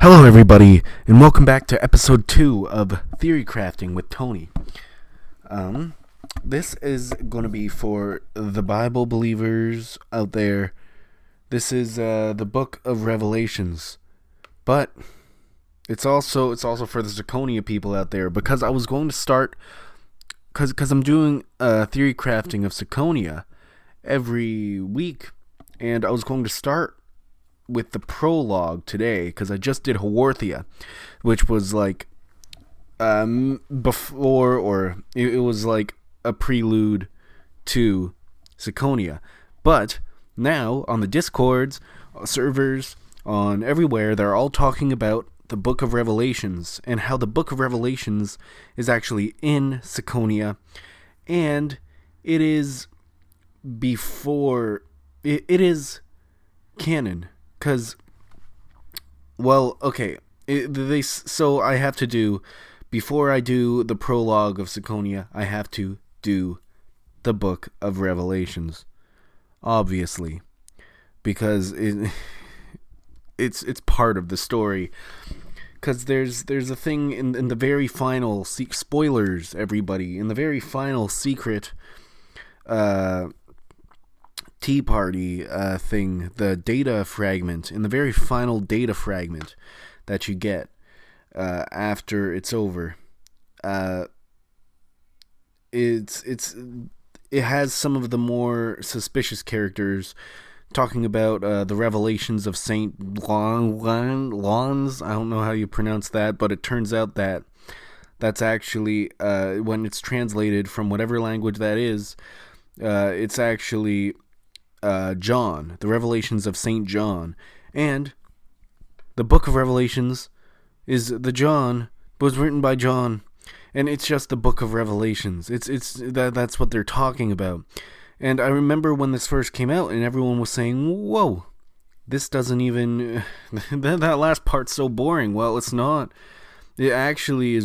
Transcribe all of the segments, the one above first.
Hello, everybody, and welcome back to episode 2 of Theory Crafting with Tony. This is going to be for the Bible believers out there. This is the Book of Revelations, but it's also for the Ciconia people out there, because I was going to start, because I'm doing Theory Crafting of Ciconia every week, and I was going to start with the prologue today, because I just did Haworthia, which was like before, or it was like a prelude to Ciconia. But now on the Discords, servers, on everywhere, they're all talking about the Book of Revelations and how the Book of Revelations is actually in Ciconia, and it is before it is canon. Because, well, okay, so I have to do, before I do the prologue of Ciconia, I have to do the Book of Revelations, obviously, because it's part of the story. Because there's a thing in the very final, spoilers, everybody, in the very final secret Tea Party thing, the data fragment, in the very final data fragment that you get after it's over, it has some of the more suspicious characters talking about the revelations of Saint Lons. I don't know how you pronounce that, but it turns out that that's actually, when it's translated from whatever language that is, it's actually John, the Revelations of Saint John. And the Book of Revelations was written by John, and it's just the Book of Revelations. That's what they're talking about. And I remember when this first came out, and everyone was saying, "Whoa, this doesn't even that last part's so boring." Well, it's not. It actually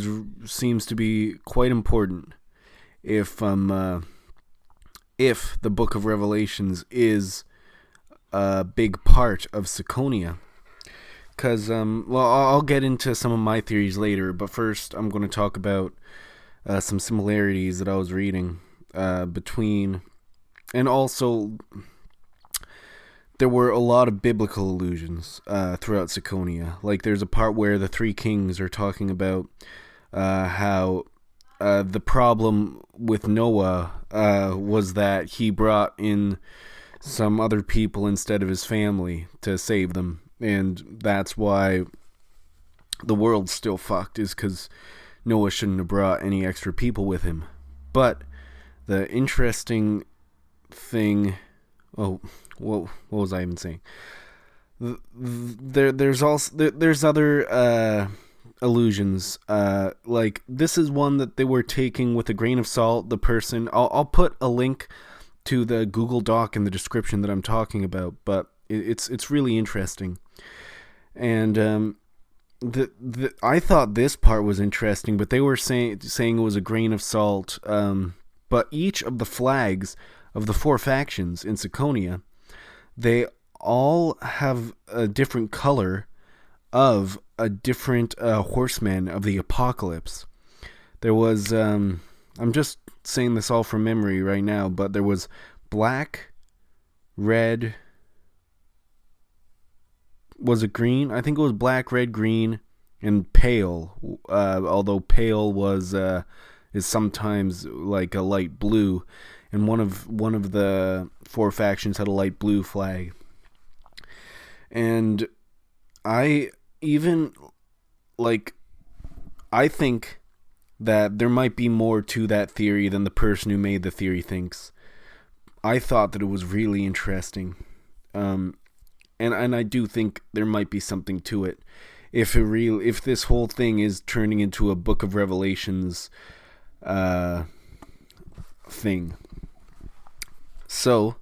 seems to be quite important if the Book of Revelations is a big part of Ciconia. Because, I'll get into some of my theories later, but first I'm going to talk about some similarities that I was reading between, and also there were a lot of biblical allusions throughout Ciconia. Like, there's a part where the three kings are talking about how the problem with Noah was that he brought in some other people instead of his family to save them, and that's why the world's still fucked, is because Noah shouldn't have brought any extra people with him. But the interesting thing, what was I even saying? There's other illusions, like this is one that they were taking with a grain of salt. The person, I'll put a link to the Google Doc in the description that I'm talking about, but it's really interesting. And I thought this part was interesting, but they were saying it was a grain of salt. But each of the flags of the four factions in Ciconia, they all have a different color of a different horseman of the apocalypse. There was, I'm just saying this all from memory right now, but there was black, red, was it green? I think it was black, red, green, and pale. Although pale is sometimes like a light blue, and one of the four factions had a light blue flag. And I think that there might be more to that theory than the person who made the theory thinks. I thought that it was really interesting. And I do think there might be something to it. If this whole thing is turning into a Book of Revelations thing. So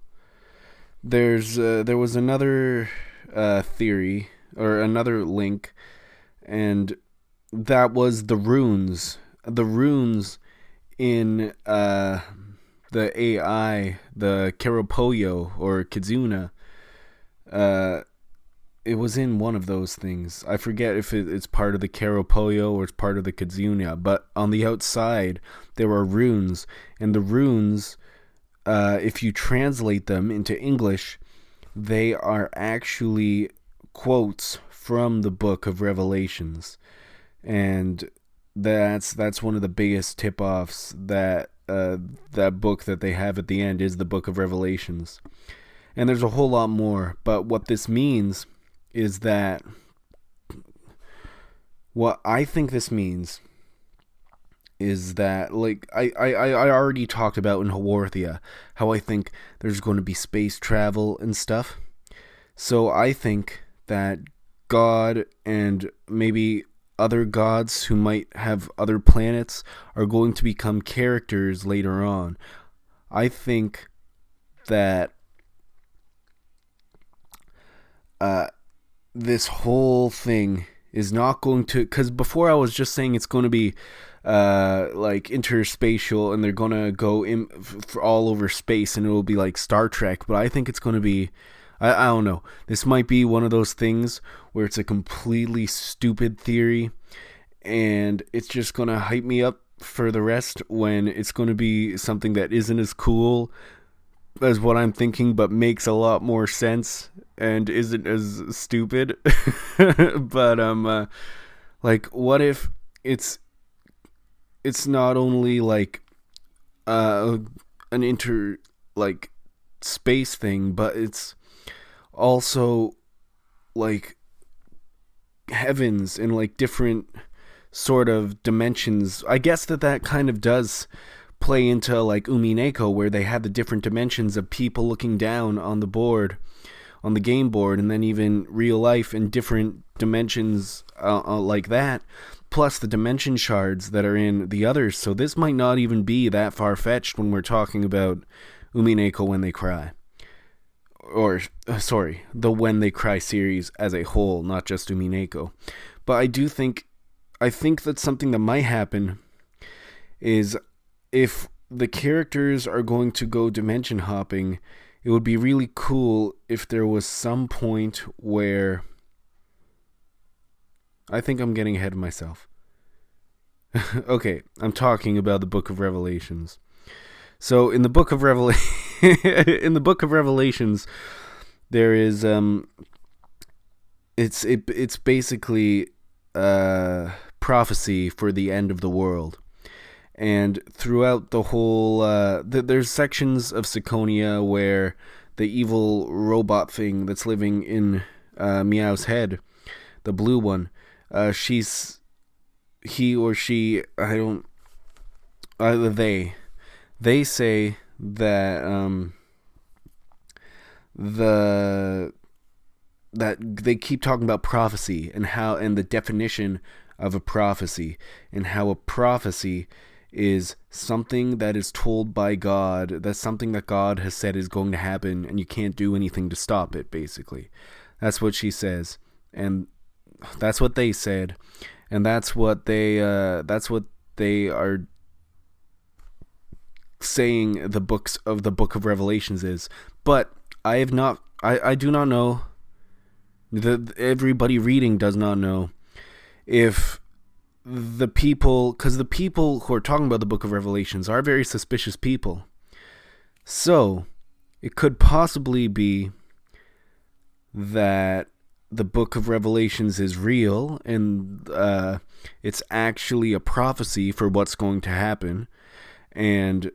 there was another theory, or another link, and that was the runes. The runes in the AI, the Keropoyo or Kizuna, it was in one of those things. I forget if it's part of the Koro or it's part of the Ciconia, but on the outside there are runes, and the runes, if you translate them into English, they are actually quotes from the Book of Revelations, and that's one of the biggest tip-offs that that book that they have at the end is the Book of Revelations. And there's a whole lot more, but what this means is that what I think this means is that, like, I already talked about in Haworthia how I think there's going to be space travel and stuff. So I think that God and maybe other gods who might have other planets are going to become characters later on. I think that this whole thing is not going to, because before I was just saying it's going to be like interspatial and they're going to go in for all over space and it will be like Star Trek, but I think it's going to be, I don't know, this might be one of those things where it's a completely stupid theory and it's just going to hype me up for the rest when it's going to be something that isn't as cool as what I'm thinking, but makes a lot more sense and isn't as stupid. But like, what if it's not only like an like space thing, but it's also like heavens and like different sort of dimensions. I guess that kind of does play into like Umineko, where they have the different dimensions of people looking down on the board, on the game board, and then even real life in different dimensions like that, plus the dimension shards that are in the others. So this might not even be that far-fetched when we're talking about Umineko When They Cry. Or, sorry, the When They Cry series as a whole, not just Umineko. But I think that something that might happen is, if the characters are going to go dimension hopping, it would be really cool if there was some point where... I think I'm getting ahead of myself. Okay, I'm talking about the Book of Revelations. So in the Book of in the Book of Revelations, there is it's basically prophecy for the end of the world. And throughout the whole, there's sections of Ciconia where the evil robot thing that's living in Meow's head, the blue one, he or she, I don't, they say that that they keep talking about prophecy and how, and the definition of a prophecy, and how a prophecy is something that is told by God, that's something that God has said is going to happen, and you can't do anything to stop it, basically. That's what she says, and that's what they said, and that's what they are saying the Book of Revelations is. But I do not know, everybody reading does not know, if the people, because the people who are talking about the Book of Revelations are very suspicious people. So it could possibly be that the Book of Revelations is real and it's actually a prophecy for what's going to happen, and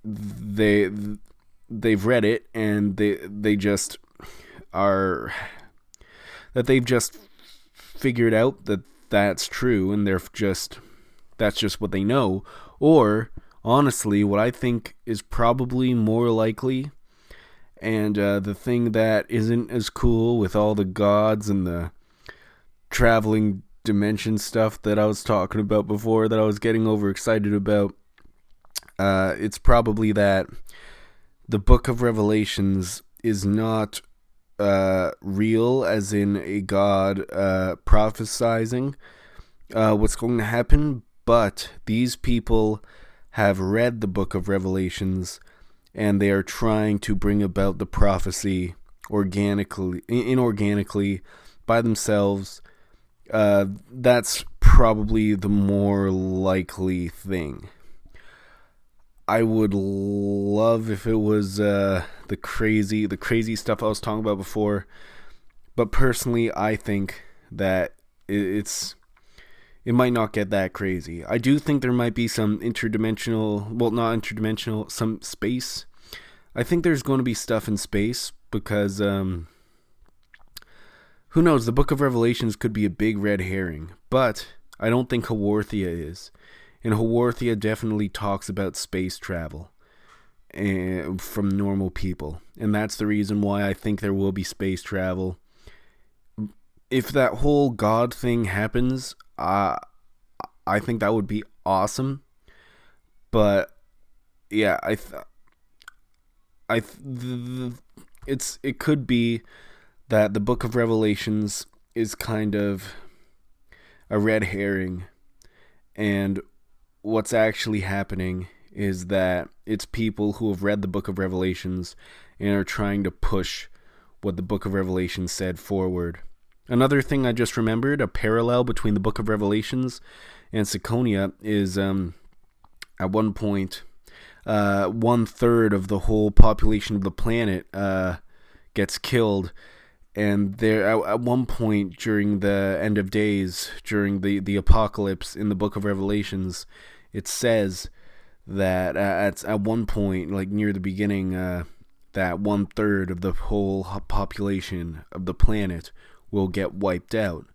they've read it and they just are, that they've just figured out that that's true, and that's just what they know. Or honestly, what I think is probably more likely, and the thing that isn't as cool with all the gods and the traveling dimension stuff that I was talking about before, that I was getting overexcited about, it's probably that the Book of Revelations is not real, as in a god prophesizing what's going to happen, but these people have read the Book of Revelations and they are trying to bring about the prophecy inorganically, by themselves, that's probably the more likely thing. I would love if it was the crazy stuff I was talking about before, but personally, I think that it might not get that crazy. I do think there might be some interdimensional, well, not interdimensional, some space. I think there's going to be stuff in space because who knows? The Book of Revelations could be a big red herring, but I don't think Haworthia is. And Haworthia definitely talks about space travel and from normal people. And that's the reason why I think there will be space travel. If that whole God thing happens, I think that would be awesome. But yeah, it could be that the Book of Revelations is kind of a red herring, and what's actually happening is that it's people who have read the Book of Revelations and are trying to push what the Book of Revelations said forward. Another thing I just remembered, a parallel between the Book of Revelations and Ciconia, is at one point, 1/3 of the whole population of the planet gets killed. And there, at one point during the end of days, during the apocalypse in the Book of Revelations, it says that at one point, like near the beginning, that 1/3 of the whole population of the planet will get wiped out.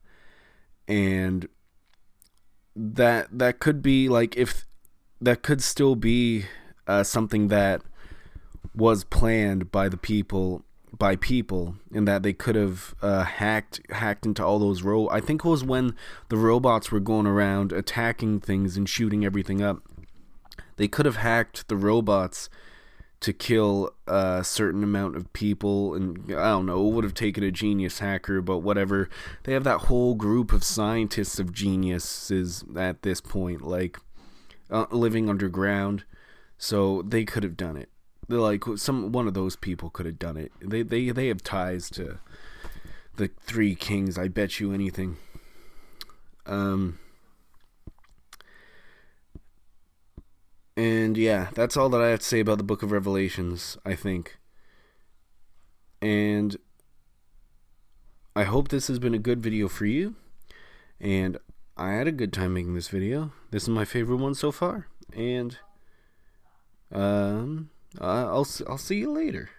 And that could be like, if that could still be something that was planned by people, and that they could have hacked into all those I think it was when the robots were going around attacking things and shooting everything up. They could have hacked the robots to kill a certain amount of people, and I don't know, it would have taken a genius hacker, but whatever. They have that whole group of scientists of geniuses at this point, like living underground, so they could have done it. They're like, one of those people could have done it. They have ties to the three kings. I bet you anything. And yeah, that's all that I have to say about the Book of Revelations, I think. And I hope this has been a good video for you. And I had a good time making this video. This is my favorite one so far. And I'll see you later.